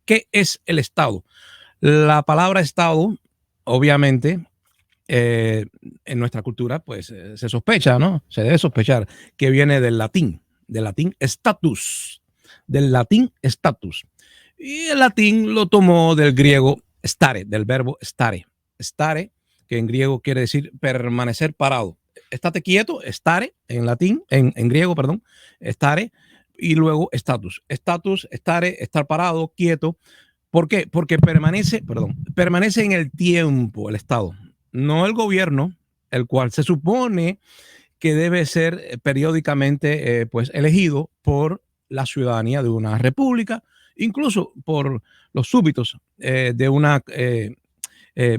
¿Qué es el Estado? La palabra Estado, obviamente, en nuestra cultura, pues se sospecha, ¿no? Se debe sospechar que viene del latín status, del latín status. Y el latín lo tomó del griego stare, del verbo stare. Stare, que en griego quiere decir permanecer parado. Estate quieto, stare, en latín, en griego, perdón, stare, y luego status. Status, stare, estar parado, quieto. ¿Por qué? Porque permanece en el tiempo el Estado, no el gobierno, el cual se supone que debe ser periódicamente pues elegido por la ciudadanía de una república, incluso por los súbditos de una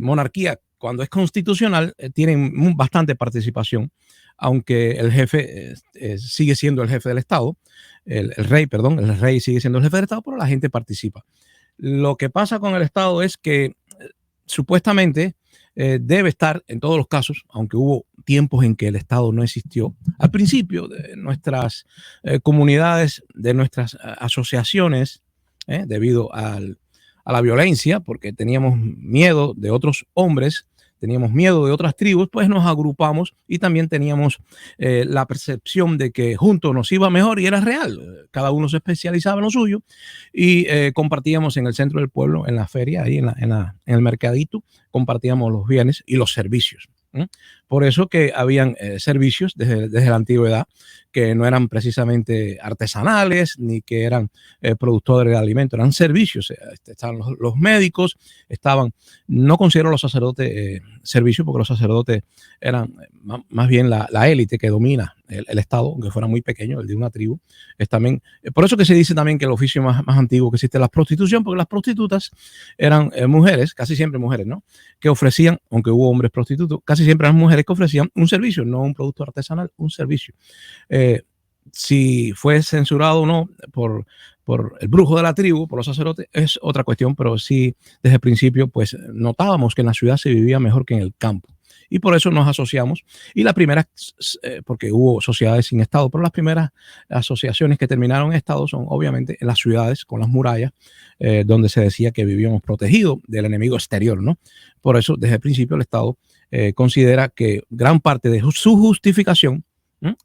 monarquía. Cuando es constitucional, tienen bastante participación, aunque el jefe sigue siendo el jefe del Estado, el rey, perdón, el rey sigue siendo el jefe del Estado, pero la gente participa. Lo que pasa con el Estado es que supuestamente debe estar en todos los casos, aunque hubo tiempos en que el Estado no existió. Al principio de nuestras comunidades, de nuestras asociaciones, debido a la violencia, porque teníamos miedo de otros hombres, teníamos miedo de otras tribus, pues nos agrupamos y también teníamos la percepción de que juntos nos iba mejor y era real. Cada uno se especializaba en lo suyo y compartíamos en el centro del pueblo, en la feria, ahí en el mercadito, compartíamos los bienes y los servicios. Por eso que habían servicios desde la antigüedad que no eran precisamente artesanales ni que eran productores de alimentos, eran servicios. Estaban los médicos, no considero los sacerdotes servicios, porque los sacerdotes eran más bien la élite que domina el Estado, aunque fuera muy pequeño, el de una tribu. Es también, por eso que se dice también que el oficio más antiguo que existe es la prostitución, porque las prostitutas eran mujeres, casi siempre mujeres, ¿no? Que ofrecían, aunque hubo hombres prostitutos, casi siempre eran mujeres que ofrecían un servicio, no un producto artesanal, un servicio. Si fue censurado o no por el brujo de la tribu, por los sacerdotes, es otra cuestión, pero sí, desde el principio, pues notábamos que en la ciudad se vivía mejor que en el campo. Y por eso nos asociamos. Y la primera, porque hubo sociedades sin Estado, pero las primeras asociaciones que terminaron en Estado son obviamente en las ciudades con las murallas, donde se decía que vivíamos protegidos del enemigo exterior, ¿no? Por eso, desde el principio, el Estado considera que gran parte de su justificación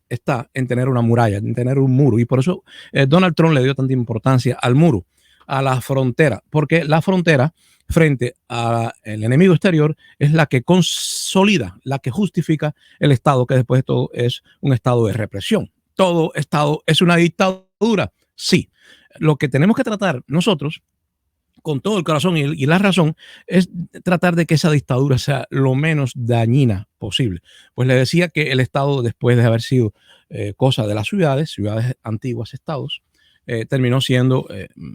está en tener una muralla, en tener un muro. Y por eso Donald Trump le dio tanta importancia al muro, a la frontera, porque la frontera frente al enemigo exterior es la que consolida, la que justifica el Estado, que después de todo es un estado de represión. ¿Todo Estado es una dictadura? Sí. Lo que tenemos que tratar nosotros, con todo el corazón y la razón, es tratar de que esa dictadura sea lo menos dañina posible. Pues le decía que el Estado, después de haber sido cosa de las ciudades antiguas, estados, terminó siendo,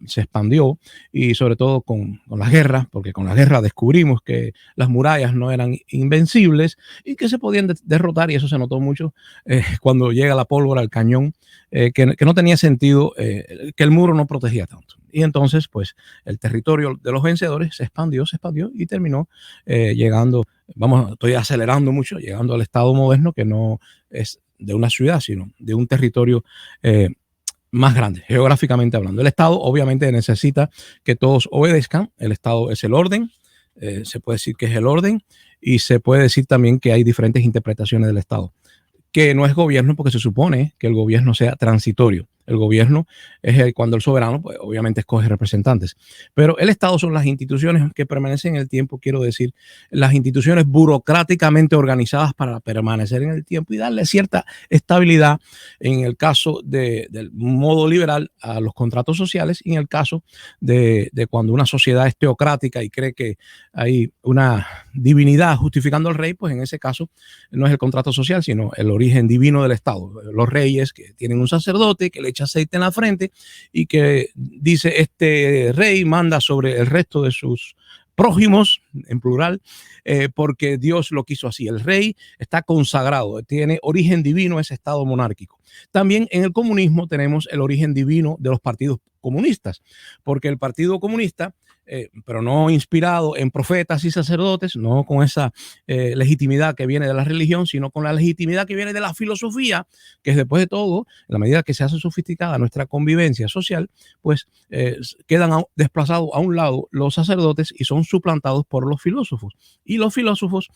se expandió, y sobre todo con las guerras, porque con la guerra descubrimos que las murallas no eran invencibles y que se podían derrotar, y eso se notó mucho cuando llega la pólvora, el cañón, que no tenía sentido, que el muro no protegía tanto. Y entonces, pues, el territorio de los vencedores se expandió y terminó llegando, estoy acelerando mucho, llegando al Estado moderno, que no es de una ciudad, sino de un territorio más grande, geográficamente hablando. El Estado obviamente necesita que todos obedezcan. El Estado es el orden, se puede decir que es el orden, y se puede decir también que hay diferentes interpretaciones del Estado, que no es gobierno, porque se supone que el gobierno sea transitorio. El gobierno es cuando el soberano, pues obviamente escoge representantes. Pero el Estado son las instituciones que permanecen en el tiempo, quiero decir, las instituciones burocráticamente organizadas para permanecer en el tiempo y darle cierta estabilidad en el caso del modo liberal a los contratos sociales, y en el caso de cuando una sociedad es teocrática y cree que hay una divinidad justificando al rey, pues en ese caso no es el contrato social, sino el origen divino del Estado. Los reyes que tienen un sacerdote que le echa aceite en la frente y que dice: este rey manda sobre el resto de sus prójimos en plural, porque Dios lo quiso así. El rey está consagrado, tiene origen divino ese estado monárquico. También en el comunismo tenemos el origen divino de los partidos comunistas, porque el Partido Comunista, pero no inspirado en profetas y sacerdotes, no con esa legitimidad que viene de la religión, sino con la legitimidad que viene de la filosofía, que es después de todo, en la medida que se hace sofisticada nuestra convivencia social, pues quedan desplazados a un lado los sacerdotes y son suplantados por los filósofos. Y los filósofos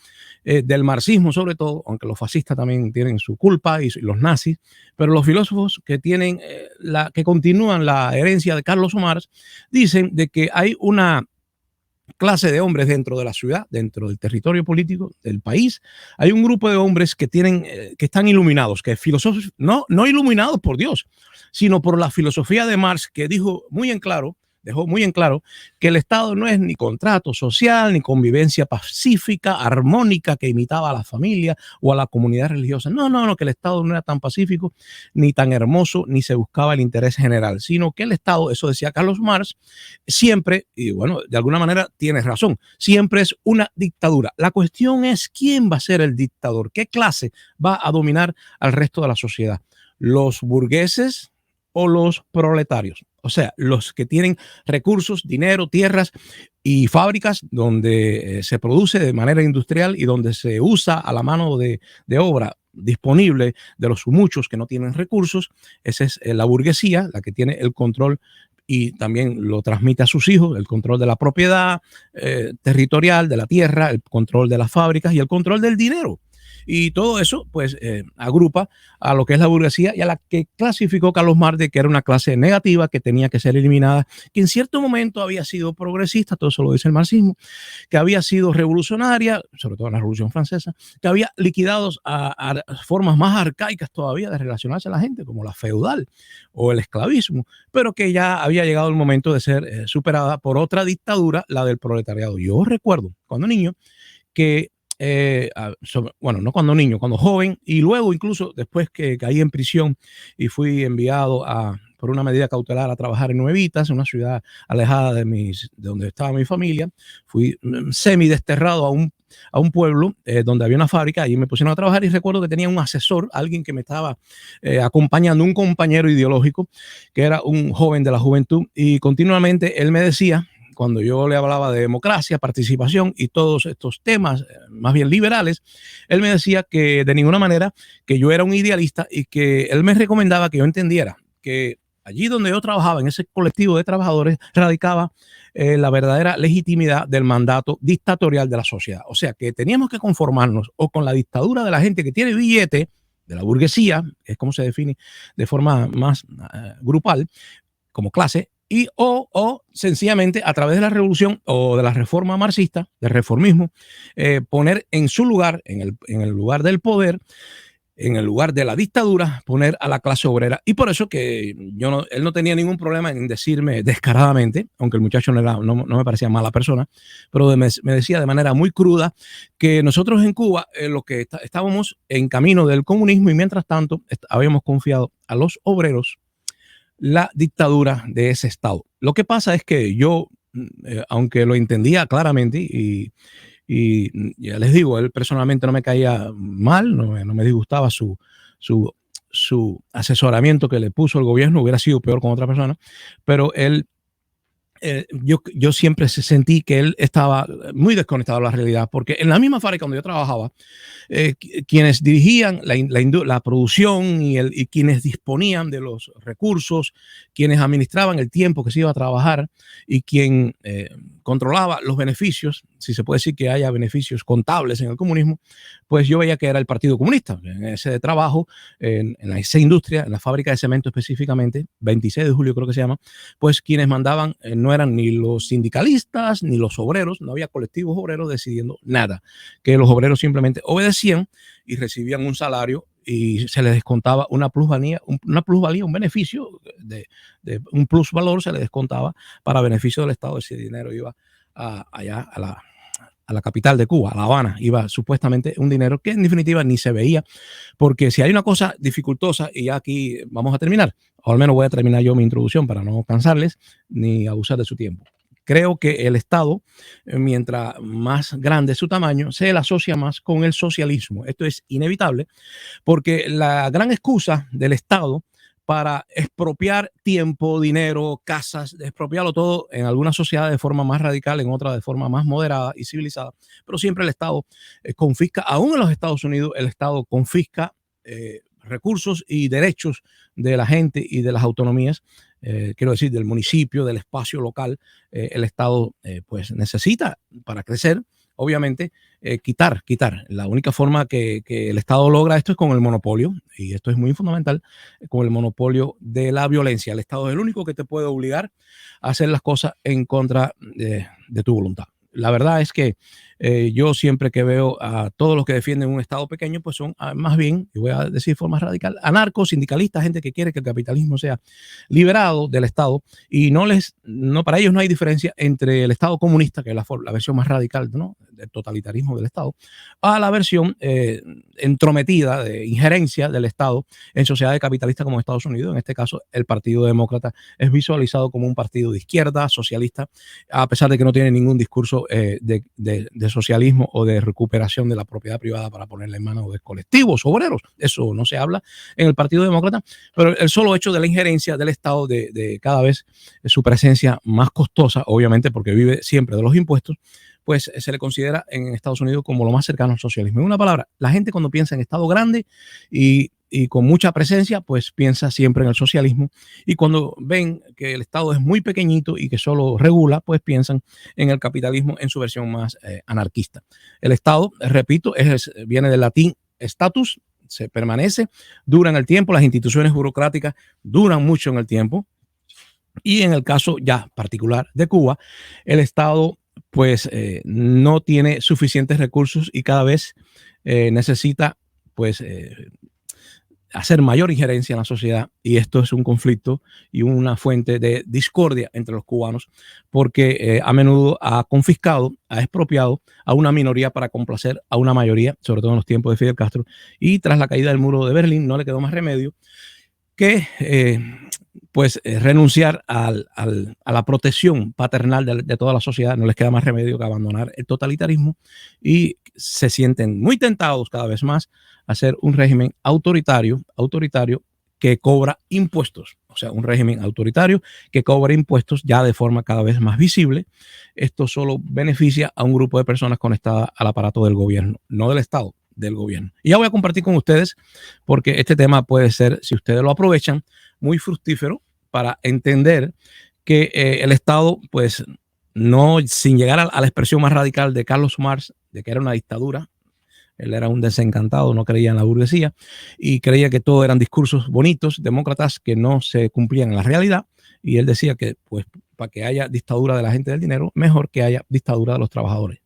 del marxismo sobre todo, aunque los fascistas también tienen su culpa y los nazis, pero los filósofos que tienen que continúan la herencia de Carlos Marx dicen de que hay una clase de hombres dentro de la ciudad, dentro del territorio político del país. Hay un grupo de hombres que tienen, que están iluminados, que filósofos no iluminados por Dios, sino por la filosofía de Marx, que dejó muy en claro que el Estado no es ni contrato social, ni convivencia pacífica, armónica, que imitaba a la familia o a la comunidad religiosa. No, que el Estado no era tan pacífico, ni tan hermoso, ni se buscaba el interés general, sino que el Estado, eso decía Carlos Marx, siempre, y bueno, de alguna manera tienes razón, siempre es una dictadura. La cuestión es quién va a ser el dictador, qué clase va a dominar al resto de la sociedad, los burgueses o los proletarios. O sea, los que tienen recursos, dinero, tierras y fábricas donde se produce de manera industrial y donde se usa a la mano de obra disponible de los muchos que no tienen recursos. Esa es la burguesía, la que tiene el control y también lo transmite a sus hijos, el control de la propiedad territorial, de la tierra, el control de las fábricas y el control del dinero. Y todo eso, pues, agrupa a lo que es la burguesía y a la que clasificó Carlos Marx de que era una clase negativa que tenía que ser eliminada, que en cierto momento había sido progresista, todo eso lo dice el marxismo, que había sido revolucionaria, sobre todo en la Revolución Francesa, que había liquidado a formas más arcaicas todavía de relacionarse a la gente, como la feudal o el esclavismo, pero que ya había llegado el momento de ser superada por otra dictadura, la del proletariado. Yo recuerdo cuando niño que bueno, no cuando niño, cuando joven, y luego incluso después que caí en prisión y fui enviado por una medida cautelar a trabajar en Nuevitas, una ciudad alejada de donde estaba mi familia. Fui semi desterrado a un pueblo donde había una fábrica. Allí me pusieron a trabajar y recuerdo que tenía un asesor, alguien que me estaba acompañando, un compañero ideológico que era un joven de la juventud, y continuamente él me decía, cuando yo le hablaba de democracia, participación y todos estos temas más bien liberales, él me decía que de ninguna manera que yo era un idealista, y que él me recomendaba que yo entendiera que allí donde yo trabajaba, en ese colectivo de trabajadores, radicaba la verdadera legitimidad del mandato dictatorial de la sociedad. O sea, que teníamos que conformarnos o con la dictadura de la gente que tiene billete, de la burguesía, que es como se define de forma más grupal, como clase, o sencillamente a través de la revolución o de la reforma marxista, del reformismo, poner en su lugar, en el lugar del poder, en el lugar de la dictadura, poner a la clase obrera. Y por eso que él no tenía ningún problema en decirme descaradamente, aunque el muchacho no me parecía mala persona, pero me decía de manera muy cruda que nosotros en Cuba, los que estábamos en camino del comunismo, y mientras tanto habíamos confiado a los obreros la dictadura de ese Estado. Lo que pasa es que yo, aunque lo entendía claramente, y ya les digo, él personalmente no me caía mal, no me disgustaba su asesoramiento que le puso el gobierno, hubiera sido peor con otra persona, pero él, yo siempre sentí que él estaba muy desconectado de la realidad, porque en la misma fábrica donde yo trabajaba, quienes dirigían la producción y quienes disponían de los recursos, quienes administraban el tiempo que se iba a trabajar, y quien controlaba los beneficios, si se puede decir que haya beneficios contables en el comunismo, pues yo veía que era el Partido Comunista. En ese trabajo, en esa industria, en la fábrica de cemento específicamente, 26 de julio creo que se llama, pues quienes mandaban no eran ni los sindicalistas ni los obreros, no había colectivos obreros decidiendo nada, que los obreros simplemente obedecían y recibían un salario y se les descontaba una plusvalía, un beneficio de un plusvalor se le descontaba para beneficio del Estado. Ese dinero iba allá a la capital de Cuba, a La Habana, iba supuestamente un dinero que en definitiva ni se veía, porque si hay una cosa dificultosa, y ya aquí vamos a terminar, o al menos voy a terminar yo mi introducción para no cansarles ni abusar de su tiempo. Creo que el Estado, mientras más grande es su tamaño, se le asocia más con el socialismo. Esto es inevitable porque la gran excusa del Estado para expropiar tiempo, dinero, casas, expropiarlo todo en algunas sociedades de forma más radical, en otras de forma más moderada y civilizada, pero siempre el Estado confisca, aún en los Estados Unidos, el Estado confisca recursos y derechos de la gente y de las autonomías, quiero decir, del municipio, del espacio local. El Estado pues necesita para crecer, obviamente, quitar. La única forma que el Estado logra esto es con el monopolio, y esto es muy fundamental, con el monopolio de la violencia. El Estado es el único que te puede obligar a hacer las cosas en contra de tu voluntad. La verdad es que yo siempre que veo a todos los que defienden un Estado pequeño, pues son más bien, y voy a decir de forma radical, anarcos, sindicalistas, gente que quiere que el capitalismo sea liberado del Estado, y para ellos no hay diferencia entre el Estado comunista, que es la versión más radical, ¿no?, del totalitarismo del Estado, a la versión entrometida de injerencia del Estado en sociedades capitalistas como Estados Unidos. En este caso, el Partido Demócrata es visualizado como un partido de izquierda, socialista, a pesar de que no tiene ningún discurso de socialismo o de recuperación de la propiedad privada para ponerla en manos de colectivos obreros. Eso no se habla en el Partido Demócrata, pero el solo hecho de la injerencia del Estado, de cada vez su presencia más costosa, obviamente porque vive siempre de los impuestos, pues se le considera en Estados Unidos como lo más cercano al socialismo. En una palabra, la gente cuando piensa en Estado grande y con mucha presencia, pues piensa siempre en el socialismo. Y cuando ven que el Estado es muy pequeñito y que solo regula, pues piensan en el capitalismo en su versión más anarquista. El Estado, repito, viene del latín status, se permanece, dura en el tiempo, las instituciones burocráticas duran mucho en el tiempo. Y en el caso ya particular de Cuba, el Estado pues no tiene suficientes recursos y cada vez necesita pues hacer mayor injerencia en la sociedad, y esto es un conflicto y una fuente de discordia entre los cubanos, porque a menudo ha confiscado, ha expropiado a una minoría para complacer a una mayoría, sobre todo en los tiempos de Fidel Castro, y tras la caída del muro de Berlín no le quedó más remedio que renunciar a la protección paternal de toda la sociedad. No les queda más remedio que abandonar el totalitarismo, y se sienten muy tentados cada vez más a hacer un régimen autoritario que cobra impuestos. O sea, un régimen autoritario que cobra impuestos ya de forma cada vez más visible. Esto solo beneficia a un grupo de personas conectadas al aparato del gobierno, no del Estado, del gobierno. Y ya voy a compartir con ustedes, porque este tema puede ser, si ustedes lo aprovechan, muy fructífero para entender que el Estado, pues, no, sin llegar a la expresión más radical de Carlos Marx, de que era una dictadura. Él era un desencantado, no creía en la burguesía y creía que todo eran discursos bonitos, demócratas, que no se cumplían en la realidad. Y él decía que, pues, para que haya dictadura de la gente del dinero, mejor que haya dictadura de los trabajadores.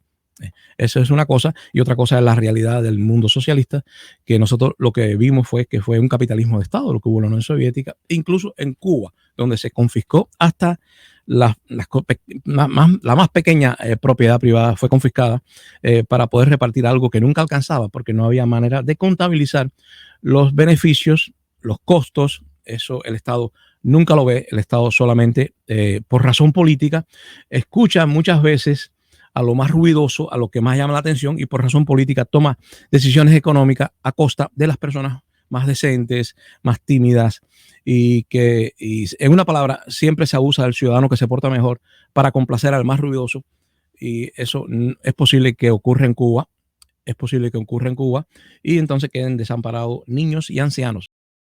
Eso es una cosa, y otra cosa es la realidad del mundo socialista, que nosotros lo que vimos fue que fue un capitalismo de Estado, lo que hubo en la Unión Soviética, incluso en Cuba, donde se confiscó hasta la más pequeña propiedad privada fue confiscada para poder repartir algo que nunca alcanzaba, porque no había manera de contabilizar los beneficios, los costos. Eso el Estado nunca lo ve. El Estado solamente, por razón política, escucha muchas veces a lo más ruidoso, a lo que más llama la atención, y por razón política toma decisiones económicas a costa de las personas más decentes, más tímidas, y en una palabra, siempre se abusa del ciudadano que se porta mejor para complacer al más ruidoso. Y eso es posible que ocurra en Cuba, y entonces queden desamparados niños y ancianos.